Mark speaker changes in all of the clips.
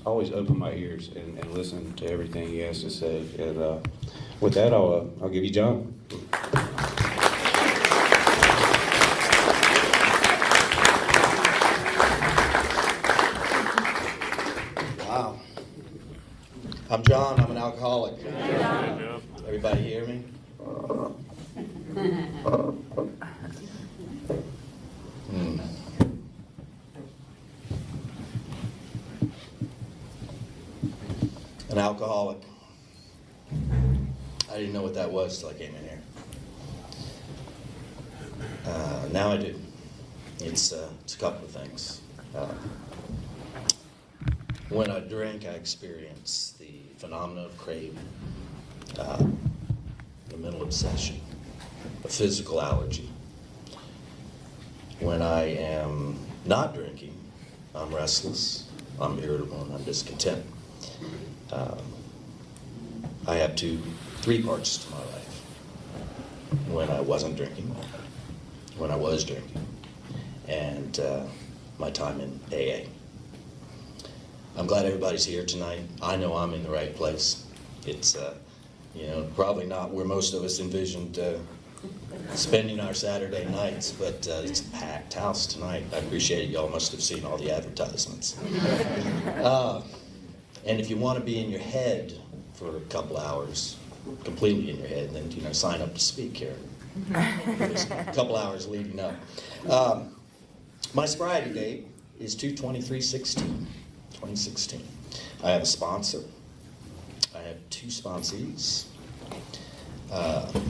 Speaker 1: always open my ears and listen to everything he has to say. And with that, I'll give you John.
Speaker 2: Wow. I'm John. I'm an alcoholic. Everybody hear me? An alcoholic. I didn't know what that was till I came in here. Now I do. It's a couple of things. When I drink, I experience the phenomenon of craving, the mental obsession, a physical allergy. When I am not drinking, I'm restless, I'm irritable, and I'm discontent. I have three parts to my life. When I wasn't drinking, when I was drinking, and my time in AA. I'm glad everybody's here tonight. I know I'm in the right place. It's, probably not where most of us envisioned spending our Saturday nights, but it's a packed house tonight. I appreciate it. Y'all must have seen all the advertisements. And if you want to be in your head for a couple hours, completely in your head, then sign up to speak here. There's a couple hours leading up. My sobriety date is 2/23/16, 2016. I have a sponsor. I have two sponsees. And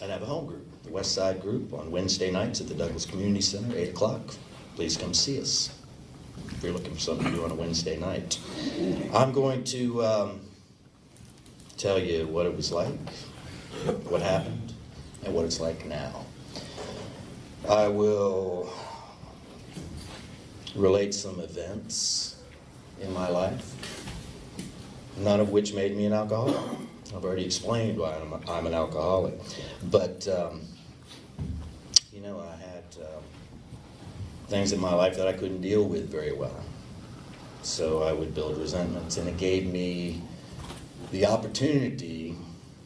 Speaker 2: I have a home group, the West Side group, on Wednesday nights at the Douglas Community Center, 8 o'clock. Please come see us if you're looking for something to do on a Wednesday night. I'm going to tell you what it was like, what happened, and what it's like now. I will relate some events in my life, none of which made me an alcoholic. I've already explained why I'm an alcoholic. But, I had things in my life that I couldn't deal with very well. So I would build resentments, and it gave me the opportunity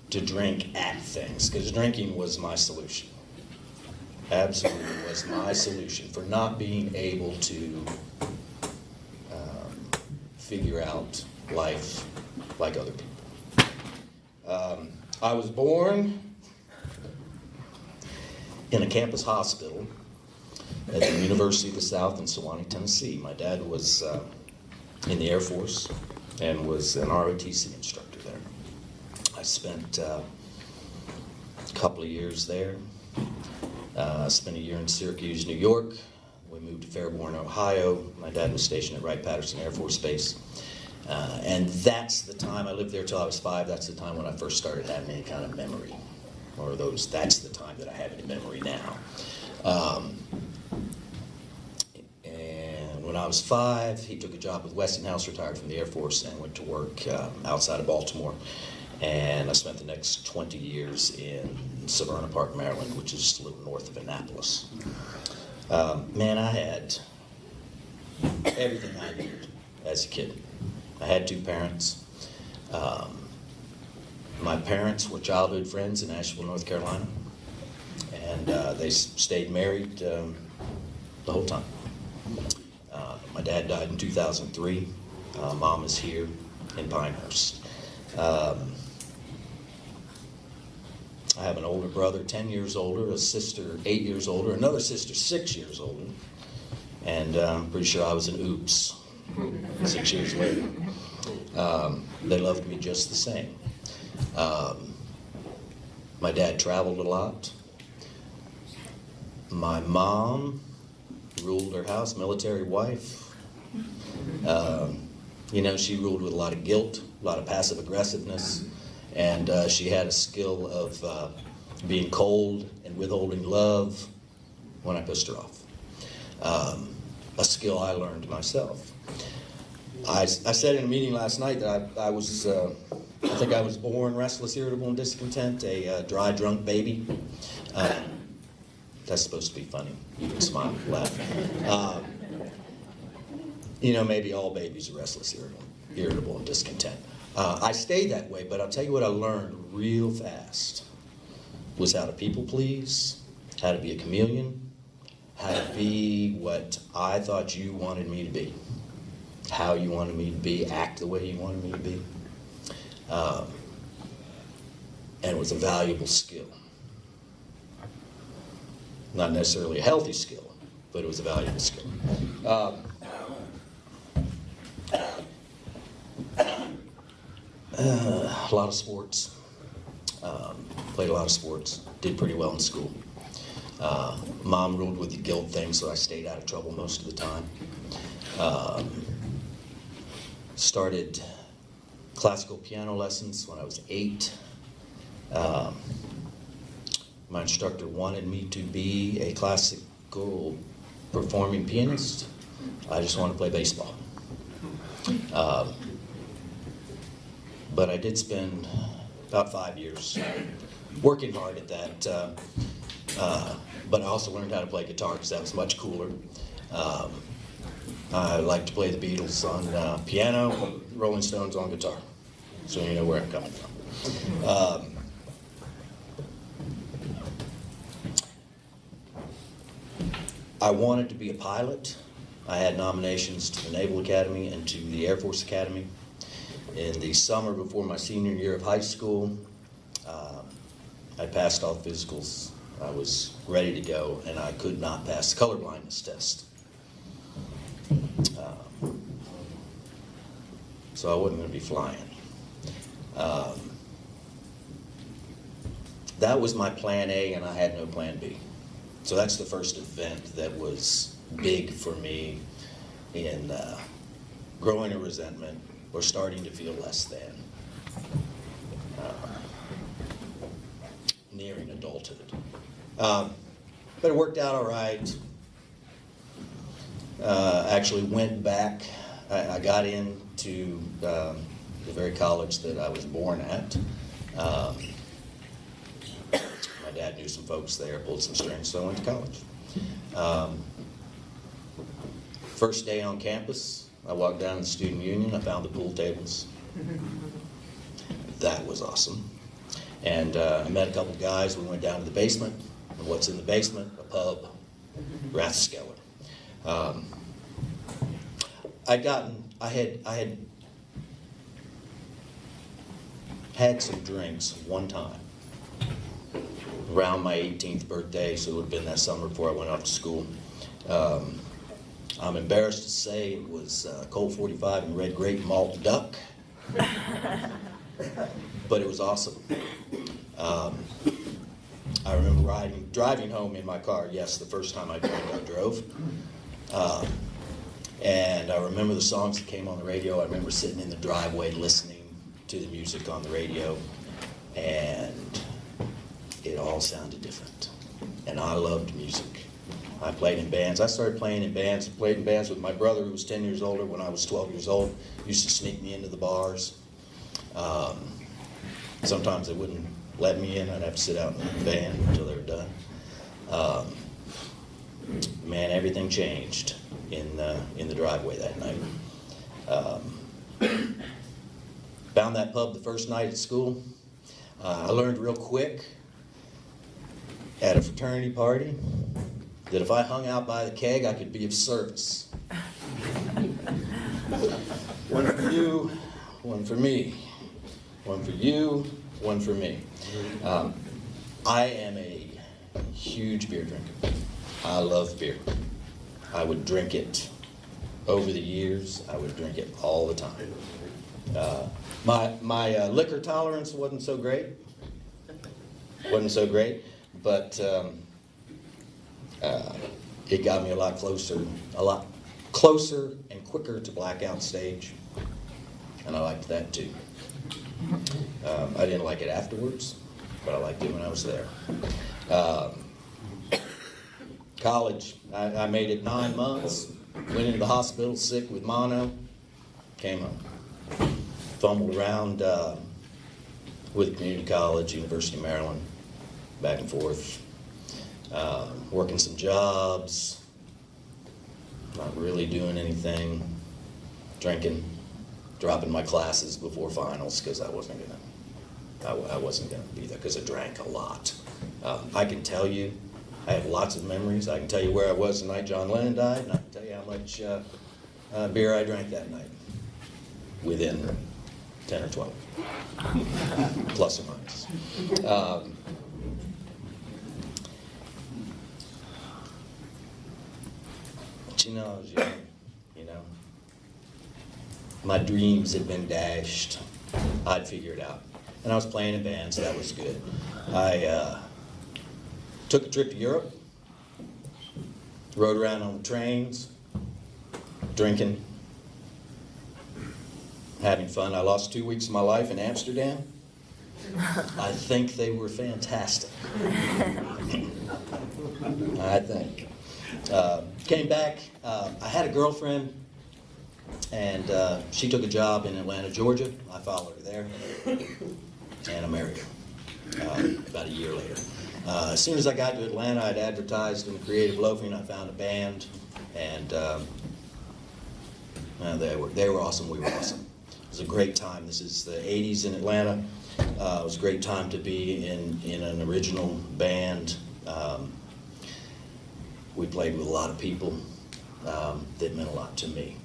Speaker 2: to drink at things, because drinking was my solution. Absolutely was my solution for not being able to figure out life like other people. I was born in a campus hospital at the University of the South in Sewanee, Tennessee. My dad was in the Air Force and was an ROTC instructor there. I spent a couple of years there. I spent a year in Syracuse, New York. We moved to Fairborn, Ohio. My dad was stationed at Wright-Patterson Air Force Base. And that's the time, I lived there till I was 5, that's the time when I first started having any kind of memory. That's the time that I have any memory now. And when I was 5, he took a job with Westinghouse, retired from the Air Force, and went to work outside of Baltimore. And I spent the next 20 years in Severna Park, Maryland, which is just a little north of Annapolis. Man, I had everything I needed as a kid. I had 2 parents. My parents were childhood friends in Asheville, North Carolina, and they stayed married the whole time. My dad died in 2003. Mom is here in Pinehurst. I have an older brother, 10 years older, a sister, 8 years older, another sister, 6 years older, and I'm pretty sure I was an oops 6 years later. They loved me just the same. My dad traveled a lot. My mom ruled her house, military wife. She ruled with a lot of guilt, a lot of passive aggressiveness, and she had a skill of being cold and withholding love when I pissed her off. A skill I learned myself. I said in a meeting last night that I think I was born restless, irritable, and discontent, a dry, drunk baby. That's supposed to be funny. You can smile, laugh. you know, maybe all babies are restless, irritable, and discontent. I stayed that way, but I'll tell you what I learned real fast was how to people please, how to be a chameleon, how to be what I thought you wanted me to be, how you wanted me to be, act the way you wanted me to be. And it was a valuable skill. Not necessarily a healthy skill, but it was a valuable skill. A lot of sports. Played a lot of sports. Did pretty well in school. Mom ruled with the guilt thing, so I stayed out of trouble most of the time. Started classical piano lessons when I was 8. My instructor wanted me to be a classical performing pianist. I just wanted to play baseball. But I did spend about 5 years working hard at that. But I also learned how to play guitar because that was much cooler. I like to play the Beatles on piano, Rolling Stones on guitar. So you know where I'm coming from. I wanted to be a pilot. I had nominations to the Naval Academy and to the Air Force Academy. In the summer before my senior year of high school, I passed all the physicals. I was ready to go, and I could not pass the color blindness test. So I wasn't going to be flying. That was my plan A, and I had no plan B. So that's the first event that was big for me in growing a resentment or starting to feel less than, nearing adulthood. But it worked out all right. Actually went back. I got into the very college that I was born at. My dad knew some folks there, pulled some strings, so I went to college. First day on campus, I walked down to the student union. I found the pool tables. That was awesome. And I met a couple guys. We went down to the basement. And what's in the basement? A pub, Rathskeller. I had some drinks one time around my 18th birthday, so it would have been that summer before I went off to school. I'm embarrassed to say it was Colt 45 and red grape malt duck, but it was awesome. I remember driving home in my car. Yes, the first time I drank, I drove. And I remember the songs that came on the radio. I remember sitting in the driveway listening to the music on the radio, and it all sounded different. And I loved music. I played in bands. I started playing in bands. Played in bands with my brother, who was 10 years older when I was 12 years old. Used to sneak me into the bars. Sometimes they wouldn't let me in. I'd have to sit out in the band until they were done. Man, everything changed in the driveway that night. Found that pub the first night at school. I learned real quick at a fraternity party that if I hung out by the keg, I could be of service. One for you, one for me. One for you, one for me. I am a huge beer drinker. I love beer. I would drink it over the years. I would drink it all the time. My liquor tolerance wasn't so great. But it got me a lot closer and quicker to blackout stage, and I liked that too. I didn't like it afterwards, but I liked it when I was there. College, I made it 9 months, went into the hospital sick with mono, came home. Fumbled around with community college, University of Maryland, back and forth, working some jobs, not really doing anything. drinking, dropping my classes before finals because I wasn't gonna be there because I drank a lot. I can tell you, I have lots of memories. I can tell you where I was the night John Lennon died, and I can tell you how much beer I drank that night, within 10 or 12, plus or minus. But you know, I was young, you know. My dreams had been dashed. I'd figure it out. And I was playing in bands, so that was good. I took a trip to Europe, rode around on the trains, drinking, having fun. I lost 2 weeks of my life in Amsterdam. I think they were fantastic. I think. Came back, I had a girlfriend, and she took a job in Atlanta, Georgia. I followed her there, and I married her about a year later. As soon as I got to Atlanta, I'd advertised in Creative Loafing. I found a band, and they were awesome. We were awesome. It was a great time. This is the 80s in Atlanta. It was a great time to be in an original band. We played with a lot of people that meant a lot to me.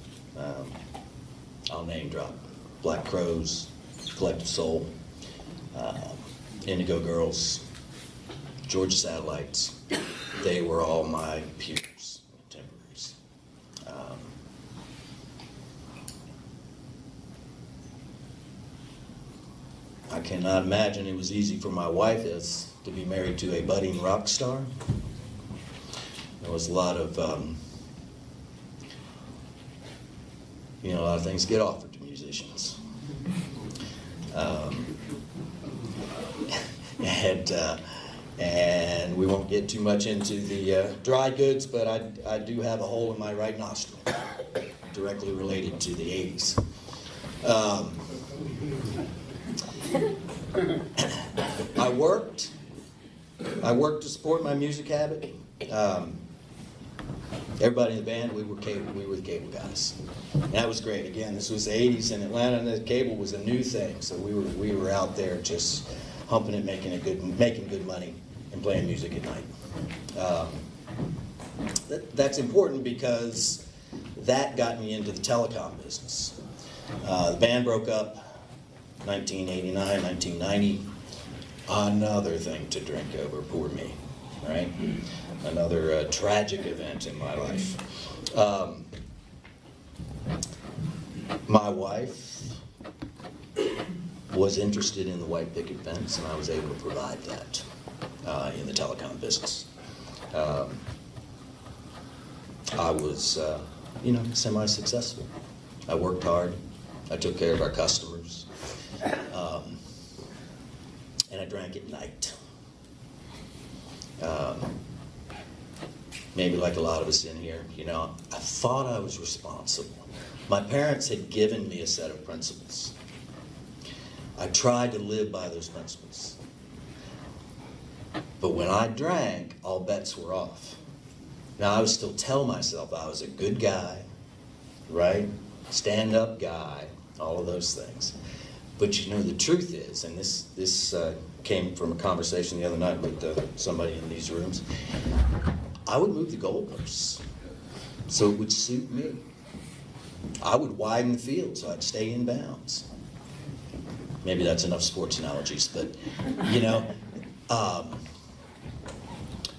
Speaker 2: I'll name drop Black Crowes, Collective Soul, Indigo Girls, Georgia Satellites. They were all my peers, contemporaries. I cannot imagine it was easy for my wife to be married to a budding rock star. There was a lot of, a lot of things get offered to musicians. And we won't get too much into the dry goods, but I do have a hole in my right nostril, directly related to the 80s. I worked to support my music habit. Everybody in the band, we were the cable guys. And that was great. Again, this was the 80s in Atlanta, and the cable was a new thing. So we were out there just humping it, making good money, and playing music at night. That's important because that got me into the telecom business. The band broke up 1989, 1990. Another thing to drink over, poor me, right? Another tragic event in my life. My wife was interested in the white picket fence, and I was able to provide that in the telecom business. I was, semi-successful. I worked hard. I took care of our customers. And I drank at night. Maybe like a lot of us in here, I thought I was responsible. My parents had given me a set of principles. I tried to live by those principles. But when I drank, all bets were off. Now, I would still tell myself I was a good guy, right? Stand-up guy, all of those things. But the truth is, and this came from a conversation the other night with somebody in these rooms, I would move the goalposts so it would suit me. I would widen the field so I'd stay in bounds. Maybe that's enough sports analogies, but,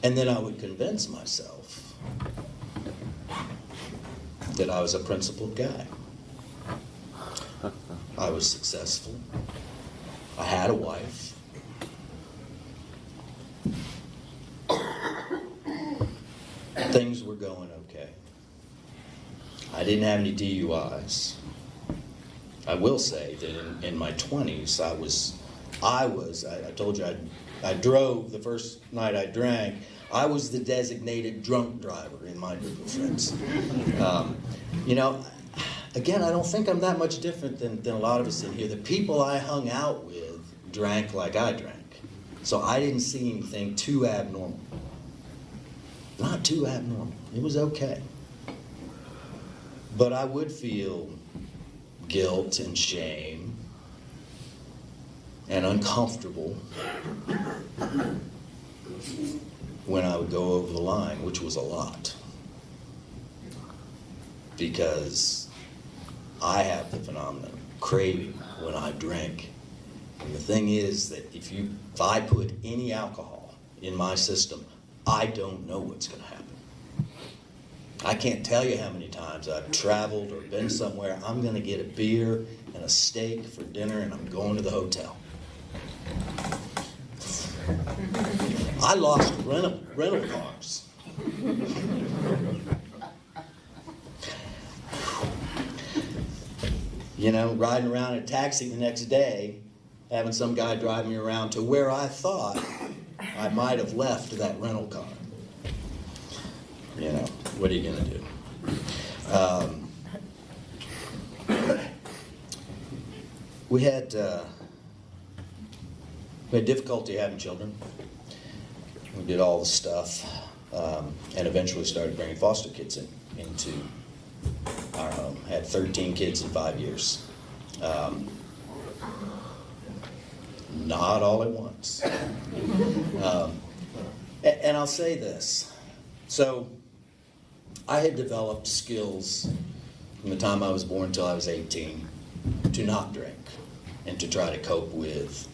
Speaker 2: and then I would convince myself that I was a principled guy. I was successful. I had a wife. Things were going okay. I didn't have any DUIs. I will say that in my 20s, I told you I drove the first night I drank. I was the designated drunk driver in my group of friends. Again, I don't think I'm that much different than a lot of us in here. The people I hung out with drank like I drank. So I didn't see anything too abnormal. Not too abnormal. It was okay. But I would feel guilt and shame and uncomfortable when I would go over the line, which was a lot. Because I have the phenomenon of craving when I drink. And the thing is that if I put any alcohol in my system, I don't know what's going to happen. I can't tell you how many times I've traveled or been somewhere. I'm going to get a beer and a steak for dinner, and I'm going to the hotel. I lost rental cars. You know, riding around in a taxi the next day, having some guy drive me around to where I thought I might have left that rental car. You know, what are you going to do? We had difficulty having children. We did all the stuff, and eventually started bringing foster kids into our home. Had 13 kids in 5 years. Not all at once. And I'll say this. So I had developed skills from the time I was born until I was 18 to not drink and to try to cope with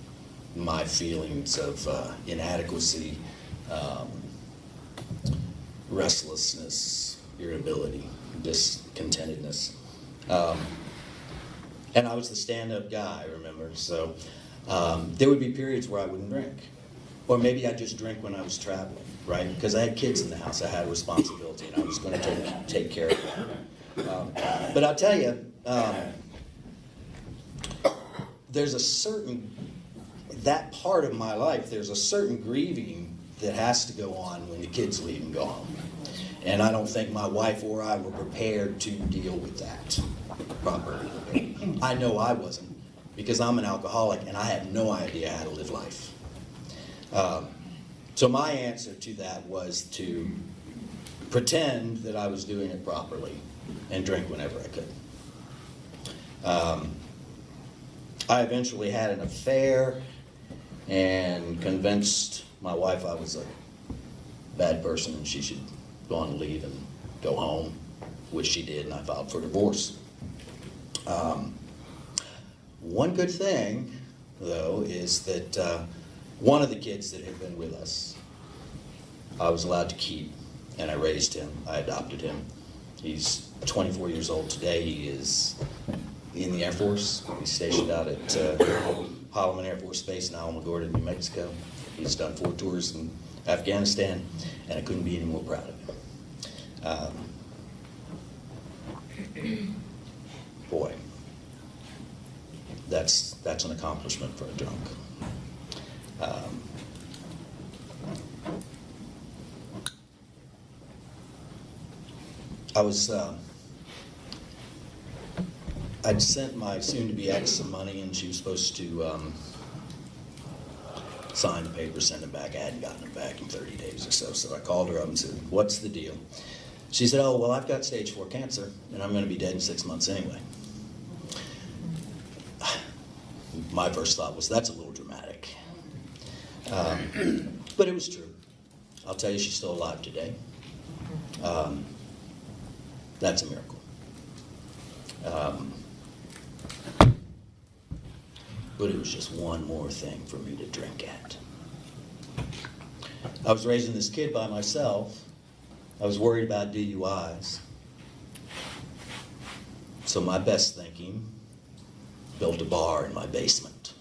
Speaker 2: my feelings of inadequacy, restlessness, irritability, discontentedness. And I was the stand-up guy, remember? So there would be periods where I wouldn't drink. Or maybe I'd just drink when I was traveling, right? Because I had kids in the house. I had a responsibility, and I was going to take care of them. But I'll tell you, there's a certain, that part of my life, there's a certain grieving that has to go on when the kids leave and go home. And I don't think my wife or I were prepared to deal with that properly. I know I wasn't, because I'm an alcoholic and I had no idea how to live life. So my answer to that was to pretend that I was doing it properly and drink whenever I could. I eventually had an affair and convinced my wife I was a bad person and she should go on leave and go home, which she did, and I filed for divorce. One good thing, though, is that one of the kids that had been with us, I was allowed to keep, and I raised him. I adopted him. He's 24 years old today. He is in the Air Force. He's stationed out at Holloman Air Force Base in Alamogordo, New Mexico. He's done 4 tours in Afghanistan, and I couldn't be any more proud of him. Boy, that's an accomplishment for a drunk. I'd sent my soon-to-be ex some money, and she was supposed to sign the paper, send it back. I hadn't gotten it back in 30 days or so, so I called her up and said, "What's the deal?" She said, "Oh, well, I've got stage 4 cancer, and I'm going to be dead in 6 months anyway." My first thought was, that's a little dramatic. But it was true. I'll tell you, she's still alive today. That's a miracle. But it was just one more thing for me to drink at. I was raising this kid by myself. I was worried about DUIs. So my best thinking, built a bar in my basement.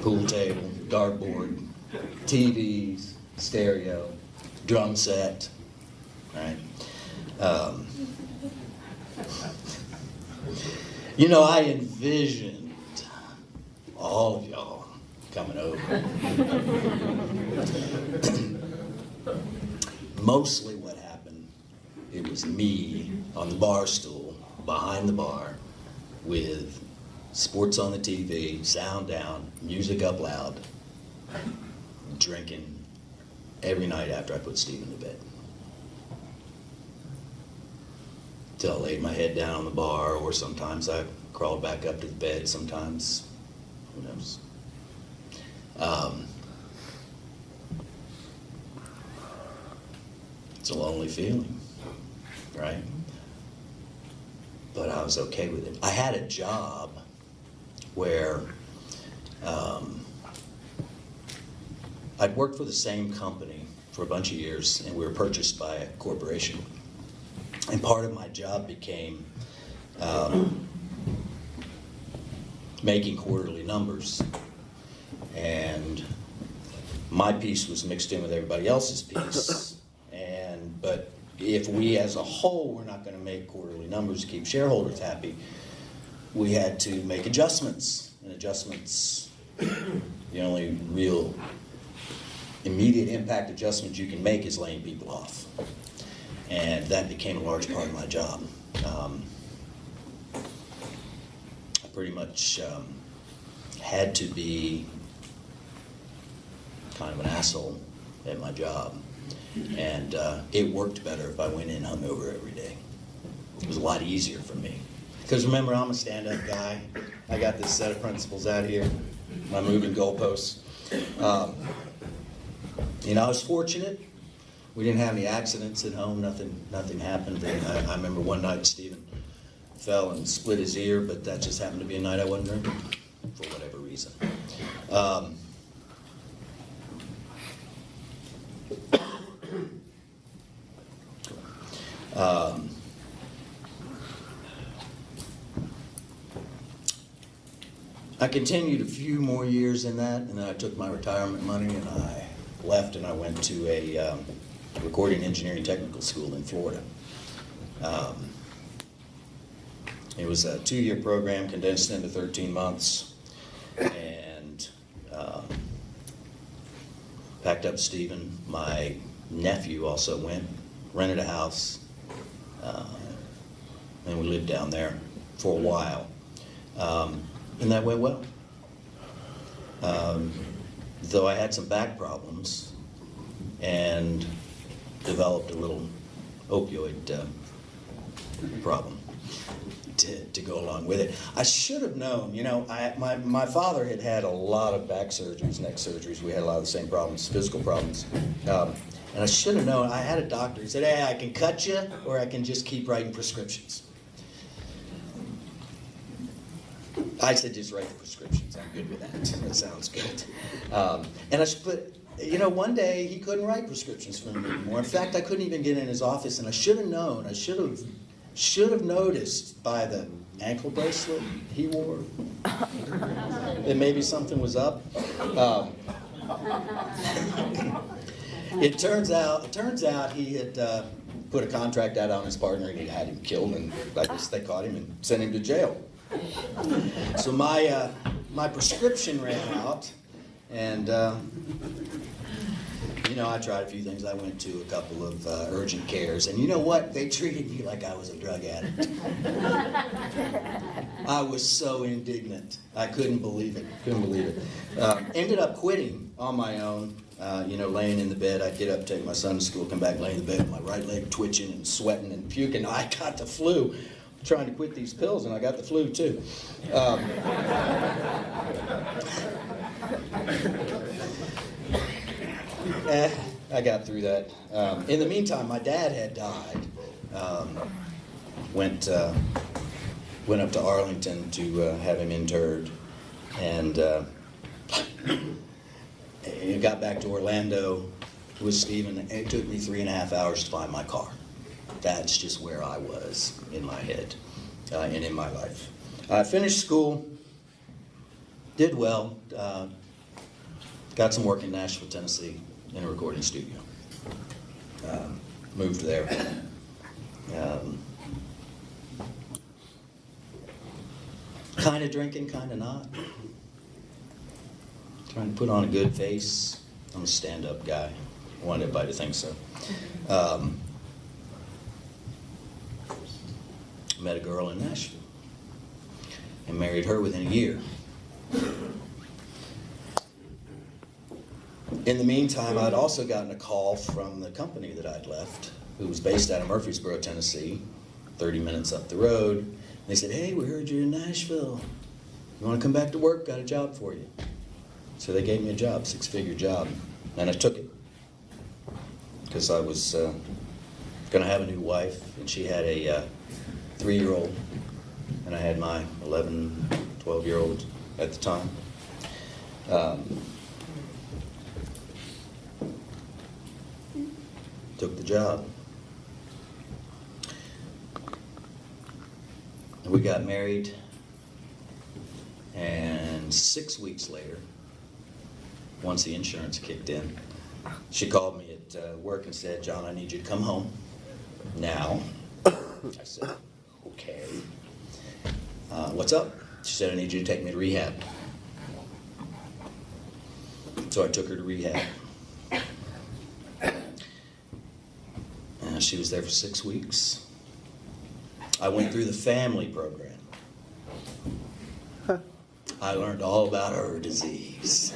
Speaker 2: Pool table, dartboard, TVs, stereo, drum set, right? You know, I envisioned all of y'all coming over. Mostly what happened, it was me on the bar stool behind the bar with sports on the TV, sound down, music up loud, drinking every night after I put Stephen to bed. till I laid my head down on the bar, or sometimes I crawled back up to the bed, sometimes, who knows. It's a lonely feeling, right? But I was okay with it. I had a job where I'd worked for the same company for a bunch of years, and we were purchased by a corporation. And part of my job became making quarterly numbers. And my piece was mixed in with everybody else's piece. But if we as a whole were not going to make quarterly numbers to keep shareholders happy, we had to make adjustments. And adjustments, the only real immediate impact adjustment you can make is laying people off. And that became a large part of my job. I pretty much had to be kind of an asshole at my job. And it worked better if I went in hungover every day. It was a lot easier for me. Because remember, I'm a stand-up guy. I got this set of principles out here, my moving goalposts. You know, I was fortunate. We didn't have any accidents at home. Nothing happened. And I remember one night Stephen fell and split his ear, but that just happened to be a night I wasn't drinking for whatever reason. I continued a few more years in that, and then I took my retirement money and I left and I went to a recording engineering technical school in Florida. It was a 2-year program condensed into 13 months, and packed up Stephen. My nephew also went, rented a house, and we lived down there for a while. And that went well. Though I had some back problems and developed a little opioid problem to go along with it. I should have known, you know, my father had had a lot of back surgeries, neck surgeries. We had a lot of the same problems, physical problems. And I should have known. I had a doctor. He said, hey, I can cut you or I can just keep writing prescriptions. I said, just write the prescriptions. I'm good with that. That sounds good. And I should put, you know, one day he couldn't write prescriptions for me anymore. In fact, I couldn't even get in his office, and I should have known. I should have noticed by the ankle bracelet he wore that maybe something was up. It turns out he had put a contract out on his partner, and he had him killed, and I guess they caught him and sent him to jail. So my prescription ran out, and you know, I tried a few things. I went to a couple of urgent cares, and you know what? They treated me like I was a drug addict. I was so indignant. I couldn't believe it. Ended up quitting on my own. You know, laying in the bed. I'd get up, take my son to school, come back, lay in the bed with my right leg twitching and sweating and puking. I got the flu. Trying to quit these pills, and I got the flu too. I got through that. In the meantime, my dad had died. Went up to Arlington to have him interred, and got back to Orlando with Stephen. It took me 3.5 hours to find my car. That's just where I was in my head and in my life. I finished school, did well, got some work in Nashville, Tennessee in a recording studio. Moved there. Kind of drinking, kind of not. Trying to put on a good face. I'm a stand-up guy. I want everybody to think so. Met a girl in Nashville and married her within a year. In the meantime, I'd also gotten a call from the company that I'd left, who was based out of Murfreesboro, Tennessee, 30 minutes up the road. They said, hey, we heard you're in Nashville. You want to come back to work? Got a job for you. So they gave me a job, 6-figure job, and I took it because I was going to have a new wife, and she had a 3-year-old, and I had my 11, 12-year-old at the time. Took the job. We got married, and 6 weeks later, once the insurance kicked in, she called me at work and said, John, I need you to come home now. I said, okay. What's up? She said, I need you to take me to rehab. So I took her to rehab. She was there for 6 weeks. I went through the family program. I learned all about her disease.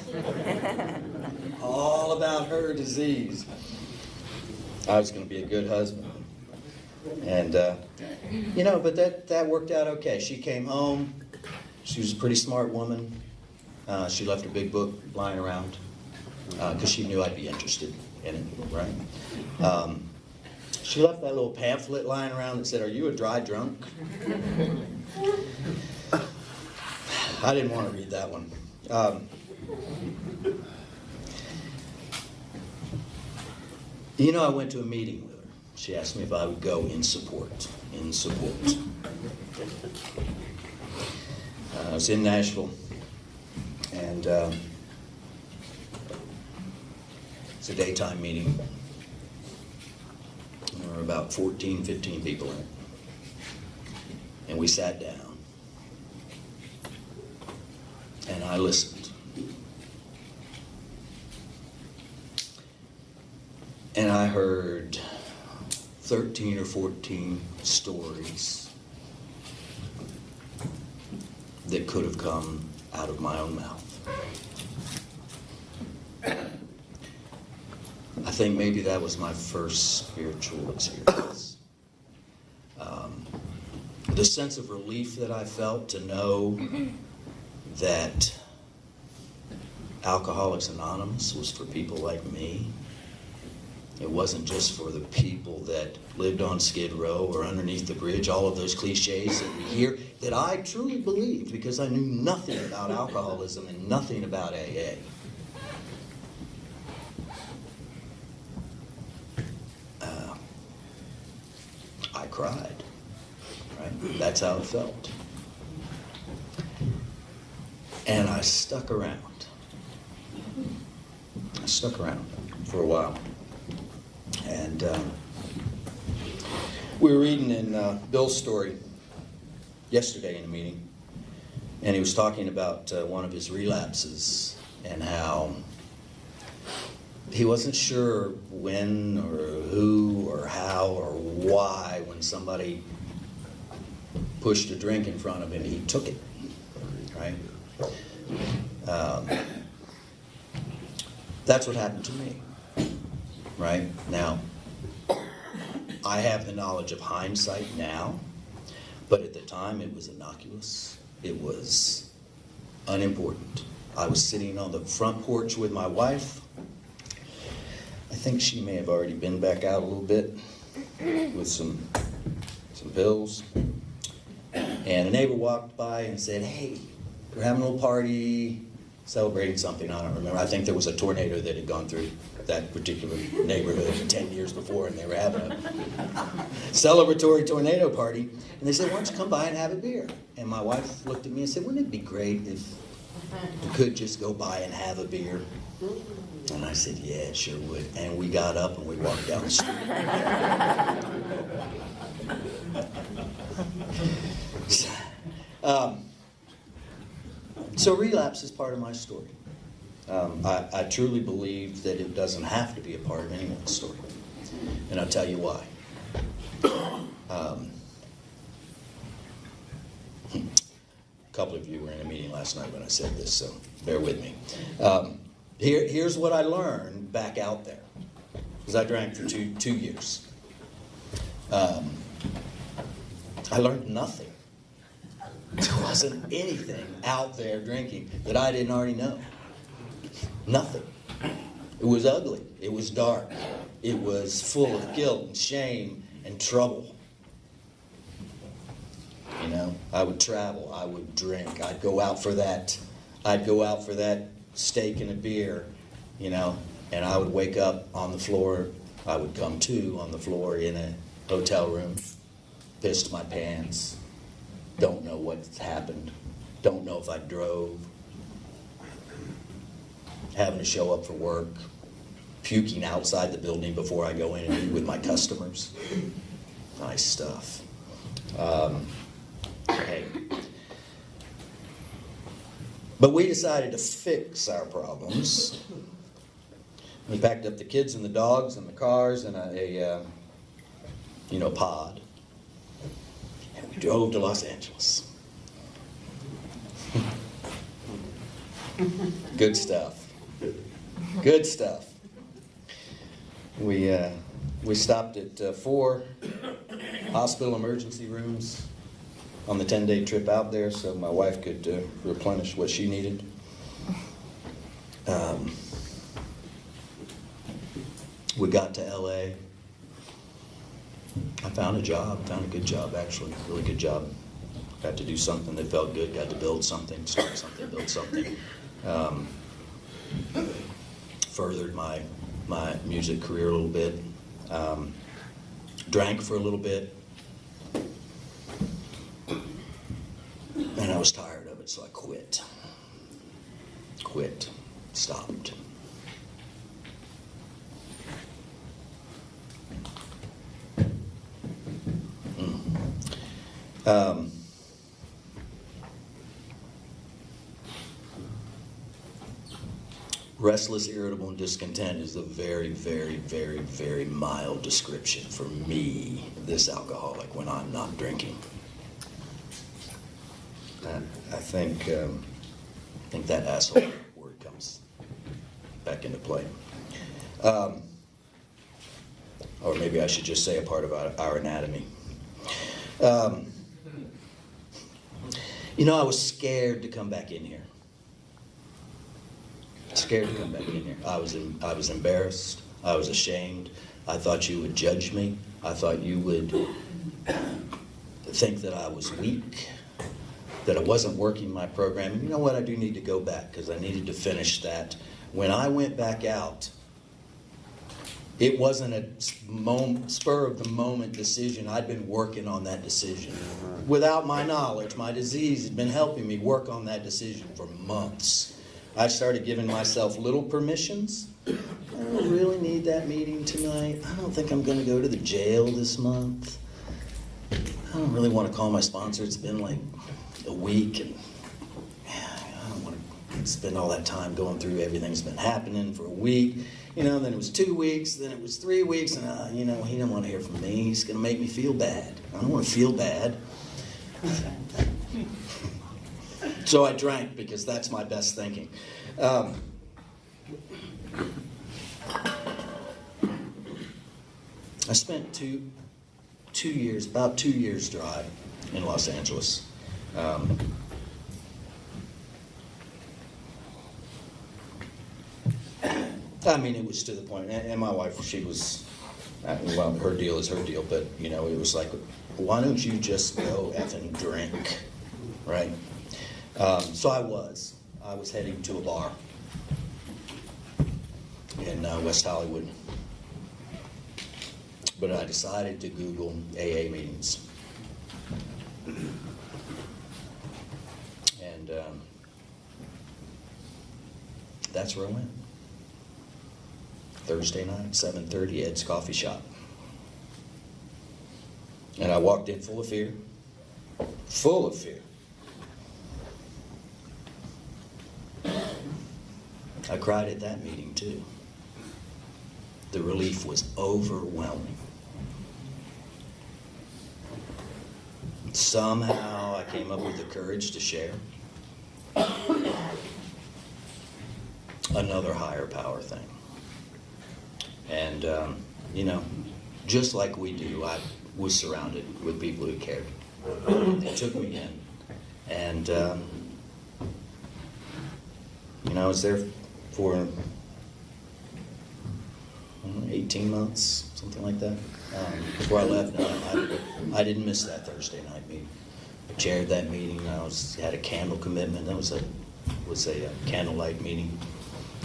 Speaker 2: All about her disease. I was going to be a good husband. And, but that worked out okay. She came home. She was a pretty smart woman. She left a big book lying around because she knew I'd be interested in it, right? She left that little pamphlet lying around that said, are you a dry drunk? I didn't want to read that one. I went to a meeting with her. She asked me if I would go in support. I was in Nashville, and it's a daytime meeting. There were about 14, 15 people in it. And we sat down. And I listened. And I heard 13 or 14 stories that could have come out of my own mouth. I think maybe that was my first spiritual experience. The sense of relief that I felt to know that Alcoholics Anonymous was for people like me. It wasn't just for the people that lived on Skid Row or underneath the bridge, all of those cliches that we hear, that I truly believed because I knew nothing about alcoholism and nothing about AA. I cried, right? That's how it felt. And I stuck around. I stuck around for a while. And we were reading in Bill's story yesterday in a meeting, and he was talking about one of his relapses and how he wasn't sure when or who or how or why when somebody pushed a drink in front of him, he took it, right? That's what happened to me, right? Now, I have the knowledge of hindsight now, but at the time it was innocuous. It was unimportant. I was sitting on the front porch with my wife. I think she may have already been back out a little bit with some pills. And a neighbor walked by and said, hey, we're having a little party, celebrating something, I don't remember. I think there was a tornado that had gone through that particular neighborhood 10 years before, and they were having a celebratory tornado party. And they said, why don't you come by and have a beer? And my wife looked at me and said, wouldn't it be great if we could just go by and have a beer? And I said, yeah, it sure would. And we got up and we walked down the street. So relapse is part of my story. I truly believe that it doesn't have to be a part of anyone's story. And I'll tell you why. A couple of you were in a meeting last night when I said this, so bear with me. Here's what I learned back out there, because I drank for two years. I learned nothing. There wasn't anything out there drinking that I didn't already know. Nothing. It was ugly. It was dark. It was full of guilt and shame and trouble. You know, I would travel. I would drink. I'd go out for that steak and a beer, you know, and I would wake up on the floor. I would come to on the floor in a hotel room, pissed my pants, don't know what happened, don't know if I drove, having to show up for work, puking outside the building before I go in and meet with my customers. Nice stuff. Hey. But we decided to fix our problems. We packed up the kids and the dogs and the cars in a pod. And we drove to Los Angeles. Good stuff. Good stuff. We stopped at 4 hospital emergency rooms on the 10-day trip out there so my wife could replenish what she needed. We got to LA. I found a good job actually, really good job. Got to do something that felt good, got to build something, start something, build something. Furthered my music career a little bit. Drank for a little bit. And I was tired of it, so I quit. Stopped. Restless, irritable, and discontent is a very, very, very, very mild description for me, this alcoholic, when I'm not drinking. I think that asshole word comes back into play. Or maybe I should just say a part of our anatomy. You know, I was scared to come back in here. Scared to come back in here. I was embarrassed. I was ashamed. I thought you would judge me. I thought you would think that I was weak, that I wasn't working my program. And you know what? I do need to go back because I needed to finish that. When I went back out, it wasn't a spur of the moment decision. I'd been working on that decision. Without my knowledge, my disease had been helping me work on that decision for months. I started giving myself little permissions. I don't really need that meeting tonight. I don't think I'm going to go to the jail this month. I don't really want to call my sponsor. It's been like a week, and I don't want to spend all that time going through everything that's been happening for a week. You know, then it was 2 weeks, then it was 3 weeks, and you know, he didn't want to hear from me. He's going to make me feel bad. I don't want to feel bad. So I drank because that's my best thinking. I spent about 2 years dry in Los Angeles. I mean, it was to the point, and my wife, she was, well, her deal is her deal, but, you know, it was like, why don't you just go effing drink, right? So I was heading to a bar in West Hollywood, but I decided to Google AA meetings, and that's where I went. Thursday night, 7:30, Ed's Coffee Shop. And I walked in full of fear. Full of fear. I cried at that meeting too. The relief was overwhelming. Somehow I came up with the courage to share. Another higher power thing. And, you know, just like we do, I was surrounded with people who cared. They took me in. And, I was there for 18 months, something like that. Before I left, I didn't miss that Thursday night meeting. I chaired that meeting. Had a candle commitment. That was a candlelight meeting.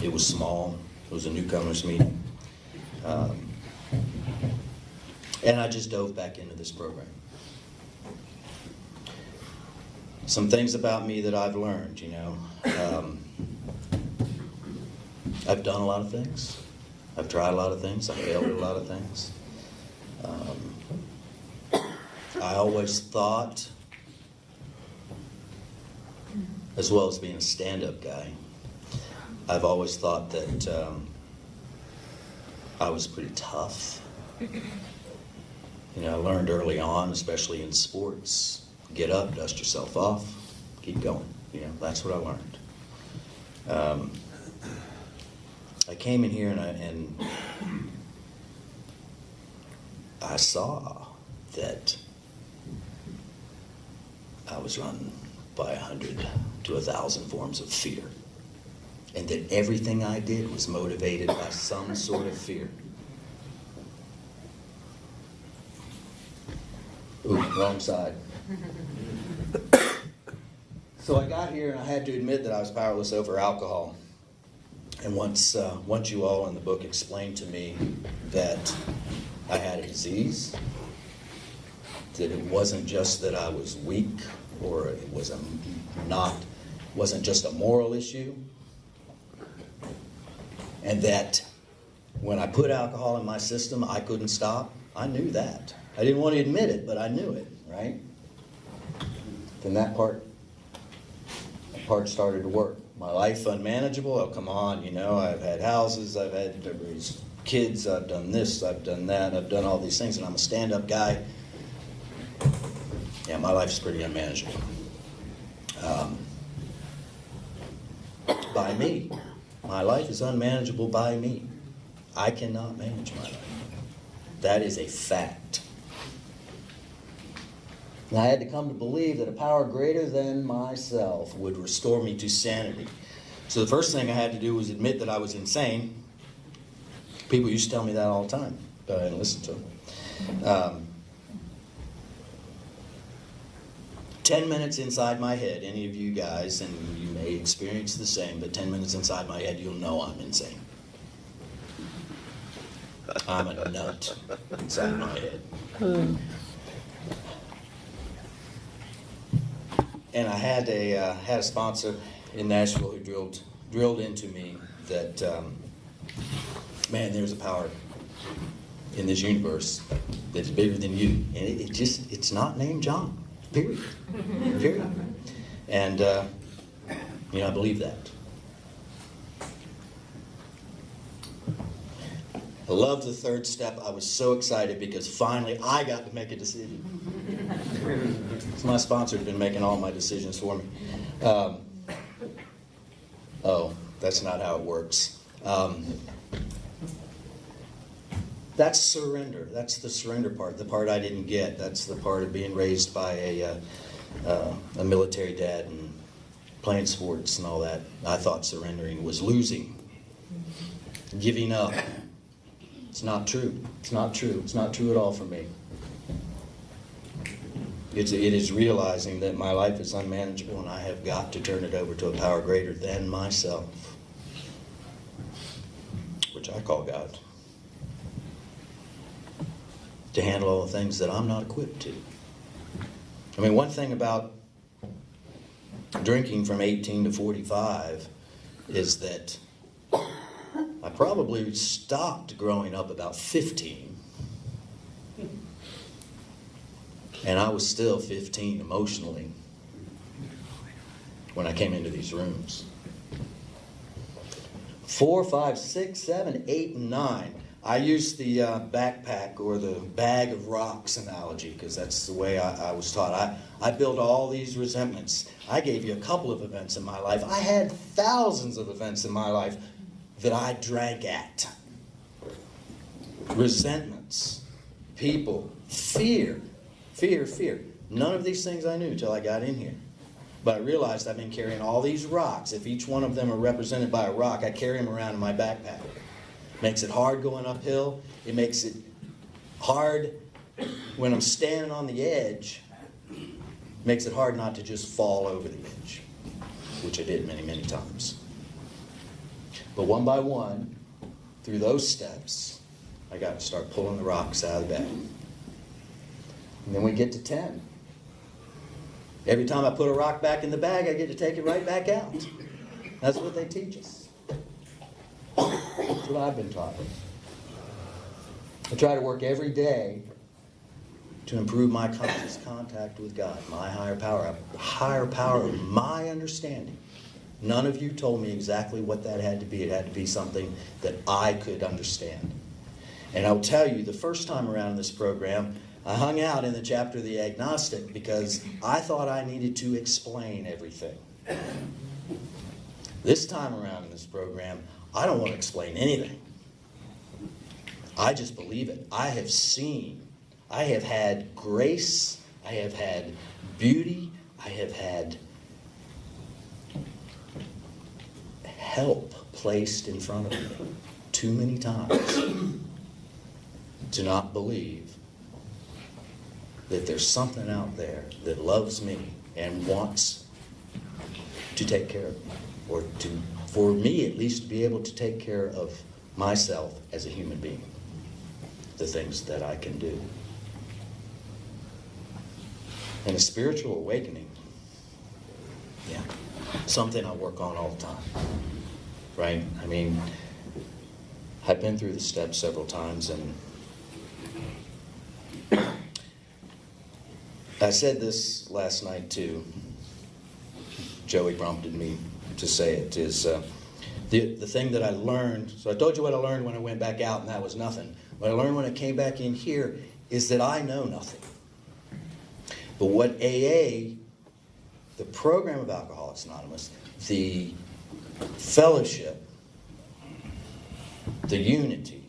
Speaker 2: It was small. It was a newcomers meeting. And I just dove back into this program. Some things about me that I've learned, I've done a lot of things. I've tried a lot of things. I've failed at a lot of things. I always thought, as well as being a stand-up guy, I've always thought that I was pretty tough. I learned early on, especially in sports, get up, dust yourself off, keep going. That's what I learned. I came in here and I saw that I was run by 100 to 1,000 forms of fear, and that everything I did was motivated by some sort of fear. Ooh, wrong side. So I got here and I had to admit that I was powerless over alcohol. And once you all in the book explained to me that I had a disease, that it wasn't just that I was weak, or it wasn't just a moral issue, and that when I put alcohol in my system, I couldn't stop. I knew that. I didn't want to admit it, but I knew it, right? Then that part started to work. My life unmanageable. Oh, come on, I've had houses, I've had raised kids, I've done this, I've done that, I've done all these things, and I'm a stand-up guy. Yeah, my life's pretty unmanageable. By me. My life is unmanageable by me. I cannot manage my life. That is a fact. And I had to come to believe that a power greater than myself would restore me to sanity. So the first thing I had to do was admit that I was insane. People used to tell me that all the time, but I didn't listen to them. 10 minutes inside my head, any of you guys, and you may experience the same, but 10 minutes inside my head, you'll know I'm insane. I'm a nut inside my head. And I had a sponsor in Nashville who drilled into me that, man, there's a power in this universe that's bigger than you. And it's not named John, period. Period. And, I believe that. I loved the third step. I was so excited because finally I got to make a decision. My sponsor had been making all my decisions for me. That's not how it works. That's surrender. That's the surrender part, the part I didn't get. That's the part of being raised by a military dad and playing sports and all that. I thought surrendering was losing, giving up. It's not true. It's not true. It's not true at all for me. It is realizing that my life is unmanageable and I have got to turn it over to a power greater than myself, which I call God, to handle all the things that I'm not equipped to. I mean, one thing about drinking from 18 to 45 is that I probably stopped growing up about 15. And I was still 15 emotionally when I came into these rooms. 4, 5, 6, 7, 8, and 9. I use the backpack or the bag of rocks analogy because that's the way I was taught. I built all these resentments. I gave you a couple of events in my life. I had thousands of events in my life that I drank at. Resentments, people, fear. Fear. None of these things I knew till I got in here. But I realized I've been carrying all these rocks. If each one of them are represented by a rock, I carry them around in my backpack. Makes it hard going uphill. It makes it hard when I'm standing on the edge. Makes it hard not to just fall over the edge, which I did many, many times. But one by one, through those steps, I got to start pulling the rocks out of the bag. And then we get to 10. Every time I put a rock back in the bag, I get to take it right back out. That's what they teach us. That's what I've been taught. I try to work every day to improve my conscious contact with God, my higher power, the higher power of my understanding. None of you told me exactly what that had to be. It had to be something that I could understand. And I'll tell you, the first time around in this program, I hung out in the chapter of the agnostic because I thought I needed to explain everything. This time around in this program, I don't want to explain anything. I just believe it. I have seen, I have had grace, I have had beauty, I have had help placed in front of me too many times to not believe that there's something out there that loves me and wants to take care of me, or to, for me at least, to be able to take care of myself as a human being, the things that I can do. And a spiritual awakening, yeah, something I work on all the time, right? I mean, I've been through the steps several times, and I said this last night too. Joey prompted me to say it, is the thing that I learned. So I told you what I learned when I went back out, and that was nothing. What I learned when I came back in here is that I know nothing. But what AA, the program of Alcoholics Anonymous, the fellowship, the unity,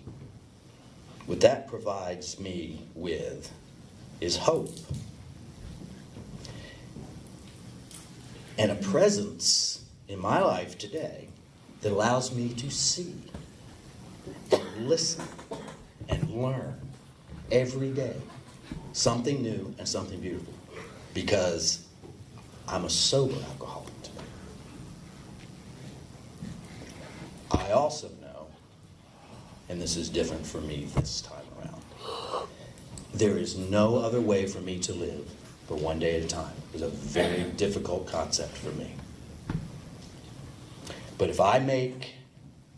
Speaker 2: what that provides me with is hope. And a presence in my life today that allows me to see and listen and learn every day something new and something beautiful, because I'm a sober alcoholic today. I also know, and this is different for me this time around, there is no other way for me to live but one day at a time. It's a very difficult concept for me. But if I make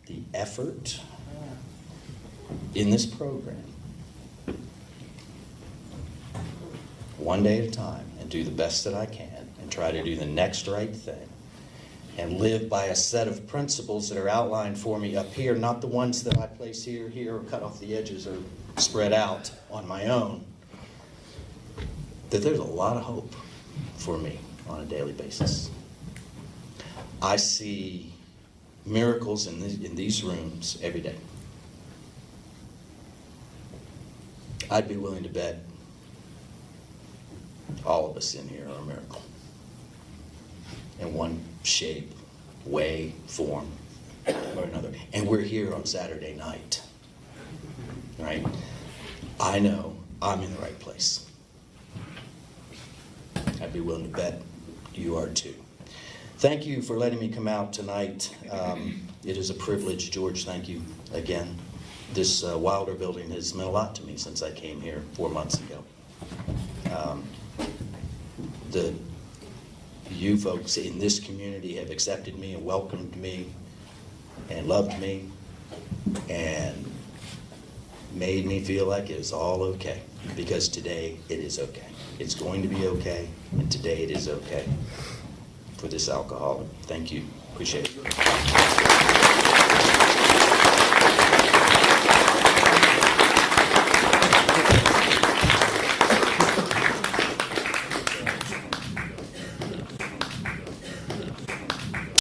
Speaker 2: the effort in this program, one day at a time, and do the best that I can, and try to do the next right thing, and live by a set of principles that are outlined for me up here, not the ones that I place here, or cut off the edges, or spread out on my own, that there's a lot of hope for me on a daily basis. I see miracles in these rooms every day. I'd be willing to bet all of us in here are a miracle, in one shape, way, form, or another. And we're here on Saturday night, right? I know I'm in the right place. I'd be willing to bet you are too. Thank you for letting me come out tonight. It is a privilege. George, thank you again. This Wilder building has meant a lot to me since I came here 4 months ago. You folks in this community have accepted me and welcomed me and loved me and made me feel like it was all okay, because today it is okay. It's going to be okay, and today it is okay for this alcoholic. Thank you. Appreciate it.